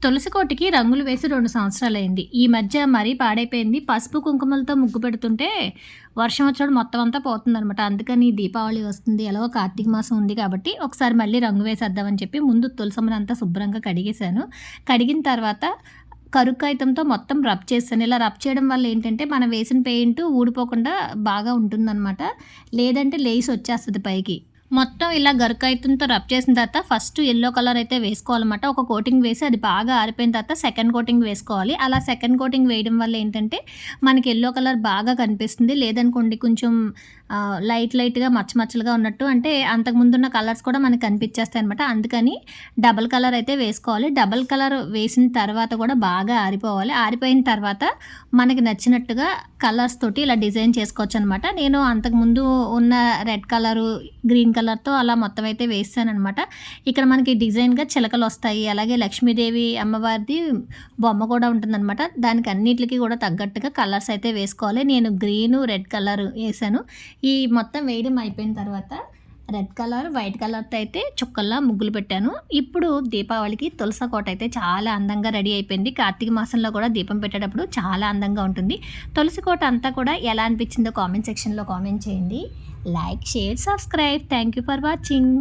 తులసి కోటకి రంగులు వేసి 2 సంవత్సరాలయింది. ఈ మధ్య మరీ పాడైపోయింది. పసుపు, కుంకుమలతో ముగ్గు పెడుతుంటే వర్షం వచ్చినప్పుడు మొత్తం అంతా పోతుందనమాట. అందుకని దీపావళి వస్తుంది, ఎలాగో కార్తీక మాసం ఉంది కాబట్టి ఒకసారి మళ్ళీ రంగు వేసేద్దామని చెప్పి ముందు తులసమ్మనంతా శుభ్రంగా కడిగేశాను. కడిగిన తర్వాత కరుక్కాయితంతో మొత్తం రబ్ చేశాను. ఇలా రబ్ చేయడం వల్ల ఏంటంటే మనం వేసిన పెయింట్ ఊడిపోకుండా బాగా ఉంటుందనమాట. లేదంటే లేసి వచ్చేస్తది పైకి. మొత్తం ఇలా గరుకాయితంతో రబ్ చేసిన తర్వాత ఫస్ట్ యెల్లో కలర్ అయితే వేసుకోవాలన్నమాట. ఒక కోటింగ్ వేసి అది బాగా ఆరిపోయిన తర్వాత సెకండ్ కోటింగ్ వేసుకోవాలి. అలా సెకండ్ కోటింగ్ వేయడం వల్ల ఏంటంటే మనకి యెల్లో కలర్ బాగా కనిపిస్తుంది. లేదనుకోండి కొంచెం లైట్‌గా మచ్చలుగా ఉన్నట్టు అంటే అంతకుముందున్న కలర్స్ కూడా మనకు కనిపించేస్తాయన్నమాట. అందుకని డబుల్ కలర్ అయితే వేసుకోవాలి. డబుల్ కలర్ వేసిన తర్వాత కూడా బాగా ఆరిపోవాలి. ఆరిపోయిన తర్వాత మనకి నచ్చినట్టుగా కలర్స్ తోటి ఇలా డిజైన్ చేసుకోవచ్చనమాట. నేను అంతకుముందు ఉన్న రెడ్ కలరు, గ్రీన్ కలర్‌తో అలా మొత్తం అయితే వేసాననమాట. ఇక్కడ మనకి డిజైన్‌గా చిలకలొస్తాయి. అలాగే లక్ష్మీదేవి అమ్మవారిది బొమ్మ కూడా ఉంటుందనమాట. దానికి అన్నిట్లికి కూడా తగ్గట్టుగా కలర్స్ అయితే వేసుకోవాలి. నేను గ్రీను, రెడ్ కలర్ ఏసాను. ఈ మొత్తం వేయడం అయిపోయిన తర్వాత రెడ్ కలర్, వైట్ కలర్‌తో అయితే చుక్కల్లా ముగ్గులు పెట్టాను. ఇప్పుడు దీపావళికి తులసి కోట అయితే చాలా అందంగా రెడీ అయిపోయింది. కార్తీక మాసంలో కూడా దీపం పెట్టేటప్పుడు చాలా అందంగా ఉంటుంది. తులసి కోట అంతా కూడా ఎలా అనిపించిందో కామెంట్ సెక్షన్‌లో కామెంట్ చేయండి. Like, share, subscribe. Thank you for watching.